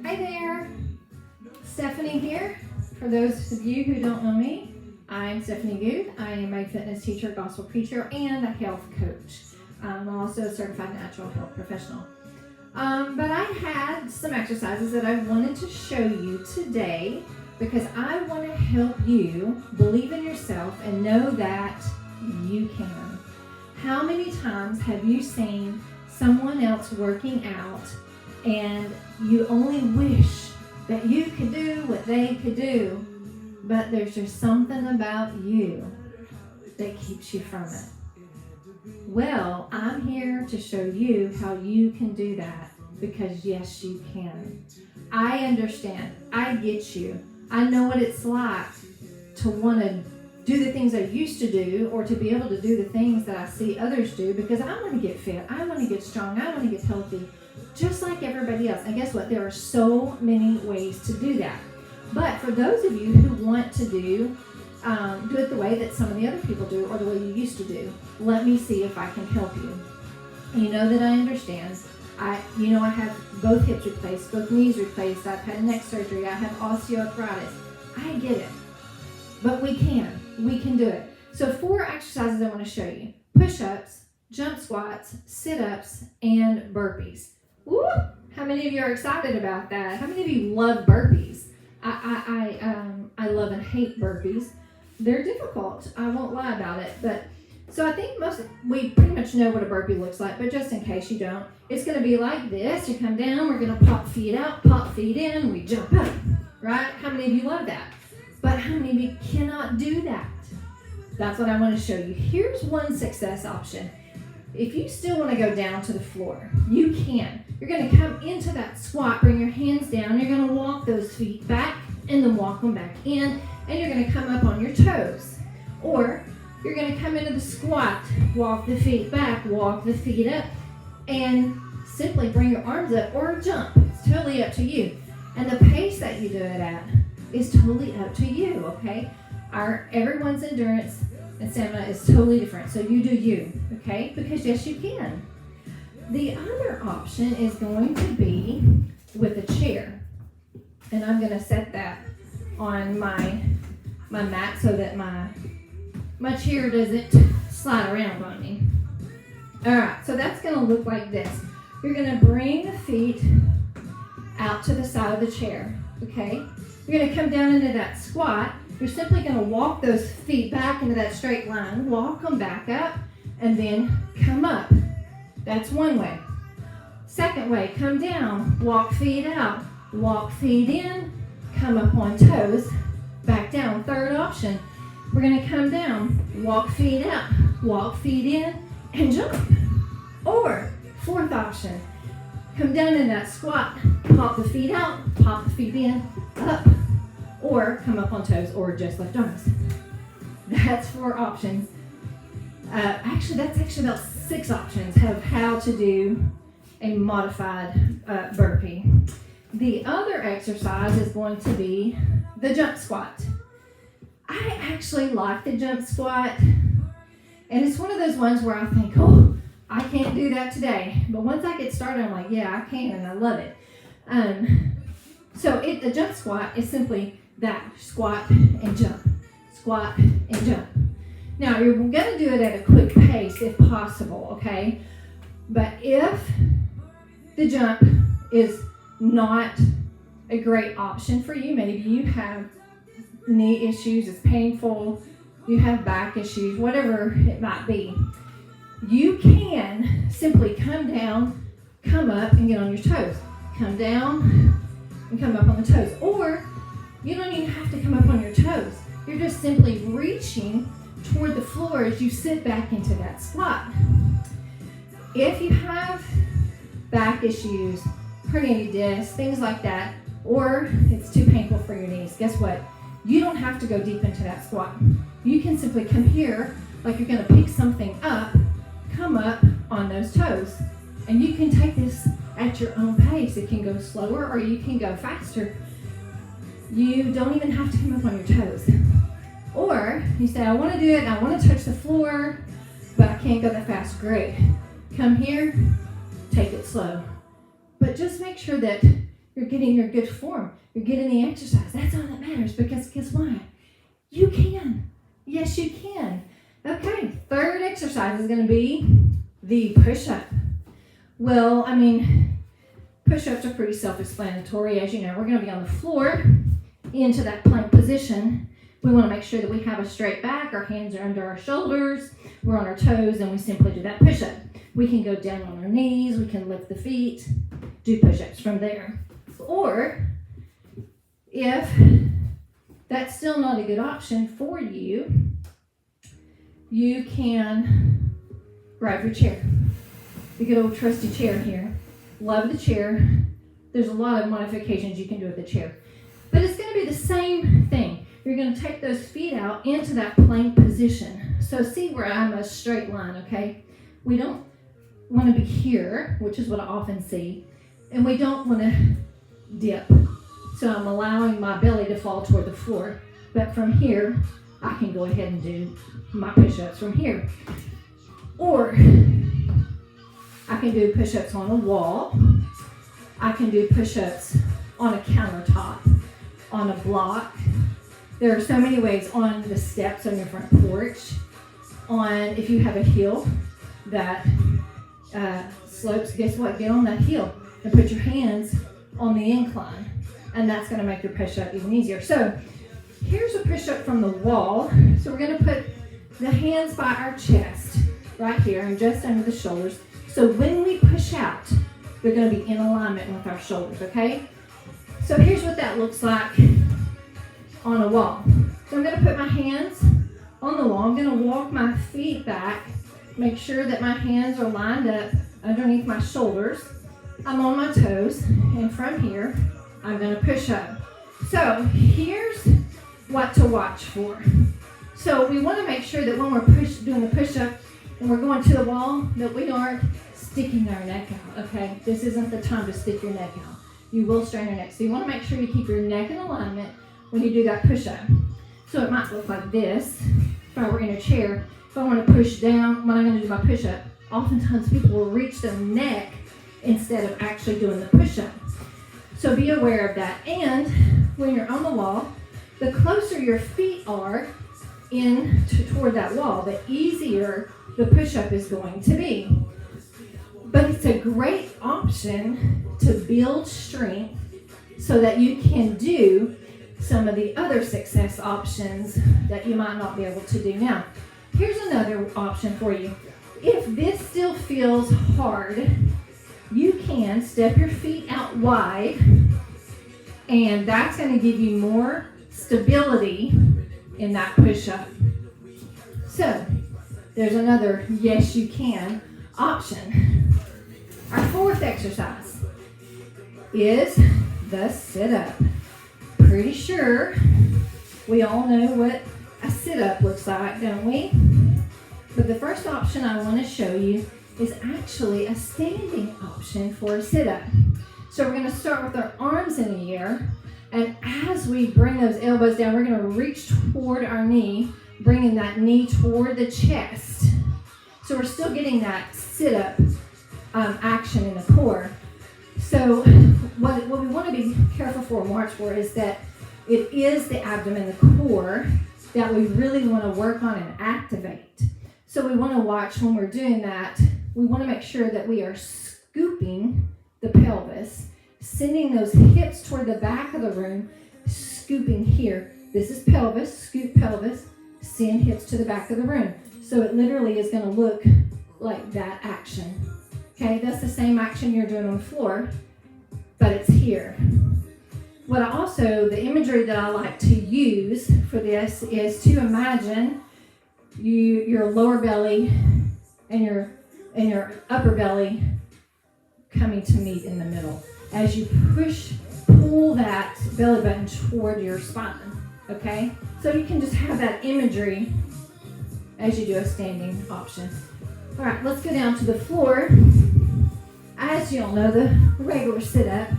Hi there, Stephanie here. For those of you who don't know me, I'm Stephanie Good. I am a fitness teacher, gospel preacher, and a health coach. I'm also a certified natural health professional. But I had some exercises that I wanted to show you today because I want to help you believe in yourself and know that you can. How many times have you seen someone else working out and you only wish that you could do what they could do, but there's just something about you that keeps you from it? Well, I'm here to show you how you can do that, because yes, you can. I understand. I get you. I know what it's like to want to do the things I used to do, or to be able to do the things that I see others do, because I want to get fit. I want to get strong. I want to get healthy, just like everybody else. And guess what? There are so many ways to do that. But for those of you who want to do it the way that some of the other people do, or the way you used to do, let me see if I can help you. You know that I understand. I have both hips replaced, both knees replaced. I've had neck surgery. I have osteoarthritis. I get it. But we can do it. So 4 exercises I want to show you: push-ups, jump squats, sit-ups, and burpees. Woo! How many of you are excited about that? How many of you love burpees? I love and hate burpees. They're difficult. I won't lie about it. But so I think we pretty much know what a burpee looks like, but just in case you don't, it's going to be like this. You come down, we're going to pop feet out, pop feet in, we jump up, right? How many of you love that? But how many of you cannot do that? That's what I want to show you. Here's one success option. If you still want to go down to the floor, you can. You're going to come into that squat, bring your hands down, you're going to walk those feet back, and then walk them back in, and you're going to come up on your toes. Or you're going to come into the squat, walk the feet back, walk the feet up, and simply bring your arms up or jump. It's totally up to you. And the pace that you do it at is totally up to you, okay? Everyone's endurance and stamina is totally different, so you do you, okay? Because yes, you can. The other option is going to be with a chair. And I'm going to set that on my mat so that my chair doesn't slide around on me. All right, so that's going to look like this. You're going to bring the feet out to the side of the chair, okay? You're going to come down into that squat. You're simply going to walk those feet back into that straight line, walk them back up, and then come up. That's one way. Second way, come down, walk feet out, walk feet in, come up on toes, back down. Third option, we're going to come down, walk feet out, walk feet in, and jump. Or fourth option, come down in that squat, pop the feet out, pop the feet in, up, or come up on toes, or just left arms. That's 4 options. That's about 6 options of how to do a modified burpee. The other exercise is going to be the jump squat. I actually like the jump squat, and it's one of those ones where I think, oh, I can't do that today. But once I get started, I'm like, yeah, I can, and I love it. The jump squat is simply that: squat and jump, squat and jump. Now, you're going to do it at a quick pace if possible, okay? But if the jump is not a great option for you, maybe you have knee issues, it's painful, you have back issues, whatever it might be, you can simply come down, come up, and get on your toes. Come down and come up on the toes. Or you don't even have to come up on your toes. You're just simply reaching toward the floor as you sit back into that squat. If you have back issues, herniated discs, things like that, or it's too painful for your knees, guess what? You don't have to go deep into that squat. You can simply come here like you're going to pick something up, come up on those toes, and you can take this at your own pace. It can go slower or you can go faster. You don't even have to come up on your toes. Or you say, I want to do it, I want to touch the floor, but I can't go that fast. Great. Come here, take it slow. But just make sure that You're getting your good form. You're getting the exercise. That's all that matters, because guess what? You can. Yes, you can. Okay, third exercise is going to be the push-up. Well, I mean, push-ups are pretty self-explanatory. As you know, we're going to be on the floor into that plank position. We want to make sure that we have a straight back. Our hands are under our shoulders. We're on our toes, and we simply do that push-up. We can go down on our knees. We can lift the feet, do push-ups from there. Or if that's still not a good option for you, you can grab your chair. The good old trusty chair here. Love the chair. There's a lot of modifications you can do with the chair. But it's going to be the same thing. You're going to take those feet out into that plank position. So see where I'm a straight line, okay? We don't want to be here, which is what I often see. And we don't want to dip. So I'm allowing my belly to fall toward the floor. But from here, I can go ahead and do my push-ups from here. Or I can do push-ups on a wall. I can do push-ups on a countertop, on a block. There are so many ways, on the steps on your front porch, on if you have a hill that slopes, guess what? Get on that hill and put your hands on the incline, and that's going to make your push-up even easier. So here's a push-up from the wall. So we're going to put the hands by our chest right here and just under the shoulders. So when we push out, they're going to be in alignment with our shoulders, okay? So here's what that looks like on a wall. So I'm going to put my hands on the wall. I'm going to walk my feet back, make sure that my hands are lined up underneath my shoulders. I'm on my toes, and from here, I'm going to push up. So here's what to watch for. So we want to make sure that when we're doing the push-up and we're going to the wall, that we aren't sticking our neck out, okay? This isn't the time to stick your neck out. You will strain your neck. So you want to make sure you keep your neck in alignment when you do that push-up. So it might look like this. If I were in a chair, if I want to push down when I'm going to do my push-up, oftentimes people will reach their neck instead of actually doing the push-up. So be aware of that. And when you're on the wall, the closer your feet are toward that wall, the easier the push-up is going to be. But it's a great option to build strength so that you can do some of the other success options that you might not be able to do now. Here's another option for you. If this still feels hard, you can step your feet out wide, and that's going to give you more stability in that push-up. So there's another yes you can option. Our fourth exercise is the sit-up. Pretty sure we all know what a sit-up looks like, don't we? But the first option I want to show you is actually a standing option for a sit-up. So we're going to start with our arms in the air, and as we bring those elbows down, we're going to reach toward our knee, bringing that knee toward the chest. So we're still getting that sit-up action in the core. So what we want to be careful for and watch for is that it is the abdomen, the core, that we really want to work on and activate. So we want to watch when we're doing that. We want to make sure that we are scooping the pelvis, sending those hips toward the back of the room, scooping here. This is pelvis, scoop pelvis, send hips to the back of the room. So it literally is going to look like that action. Okay, that's the same action you're doing on the floor, but it's here. The imagery that I like to use for this is to imagine your lower belly and your upper belly coming to meet in the middle as you pull that belly button toward your spine, okay? So you can just have that imagery as you do a standing option. All right, let's go down to the floor. As you all know, the regular sit-up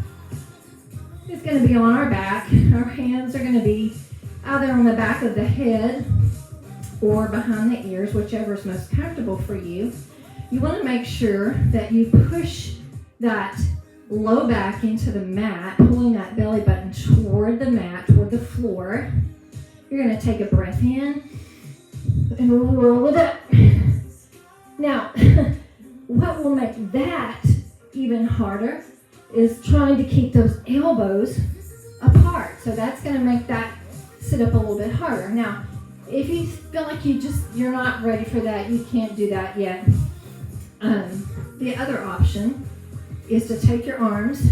is going to be on our back. Our hands are going to be either on the back of the head or behind the ears, whichever is most comfortable for you. You want to make sure that you push that low back into the mat, pulling that belly button toward the mat, toward the floor. You're going to take a breath in and roll it up. Now, what will make that even harder is trying to keep those elbows apart. So that's going to make that sit up a little bit harder. Now, if you feel like you're not ready for that, you can't do that yet. The other option is to take your arms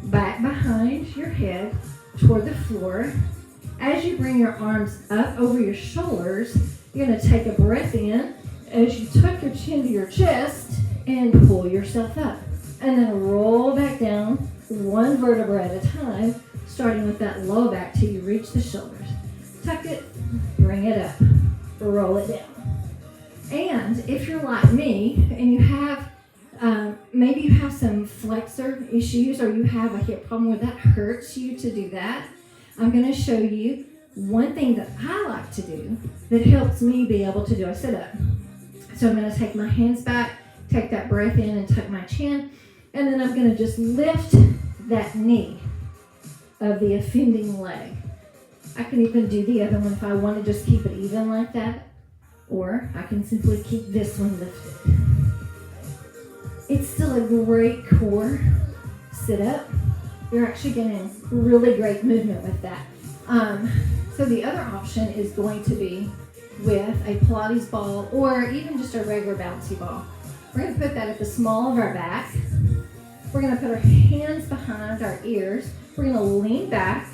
back behind your head toward the floor. As you bring your arms up over your shoulders, you're going to take a breath in as you tuck your chin to your chest and pull yourself up. And then roll back down one vertebra at a time, starting with that low back till you reach the shoulders. Tuck it, bring it up, roll it down. And if you're like me and you have, maybe you have some flexor issues or you have a hip problem where that hurts you to do that, I'm going to show you one thing that I like to do that helps me be able to do a sit-up. So I'm going to take my hands back, take that breath in and tuck my chin, and then I'm going to just lift that knee of the offending leg. I can even do the other one if I want to just keep it even like that, or I can simply keep this one lifted. It's still a great core sit-up. You're actually getting really great movement with that. So the other option is going to be with a Pilates ball or even just a regular bouncy ball. We're going to put that at the small of our back. We're going to put our hands behind our ears. We're going to lean back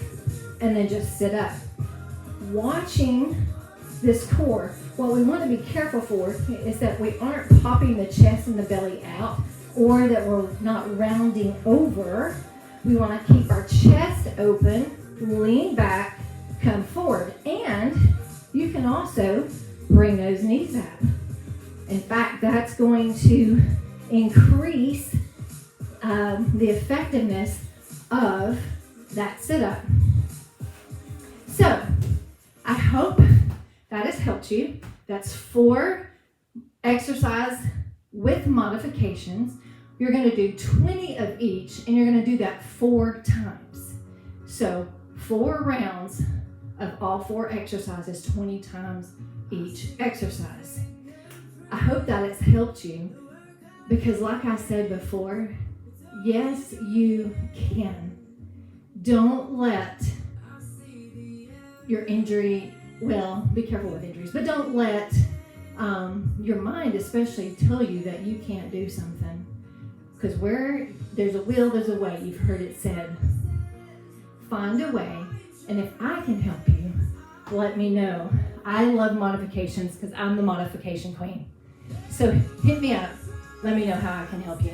and then just sit up. Watching this core, what we want to be careful for is that we aren't popping the chest and the belly out or that we're not rounding over. We want to keep our chest open, lean back, come forward. And you can also bring those knees up. In fact, that's going to increase the effectiveness of that sit-up. So, I hope that has helped you. That's 4 exercises with modifications. You're going to do 20 of each, and you're going to do that 4 times. So 4 rounds of all 4 exercises, 20 times each exercise. I hope that it's helped you because like I said before, yes, you can. Don't let your injury, well, be careful with injuries, but don't let your mind especially tell you that you can't do something. Because where there's a will, there's a way. You've heard it said. Find a way, and if I can help you, let me know. I love modifications because I'm the modification queen. So hit me up. Let me know how I can help you.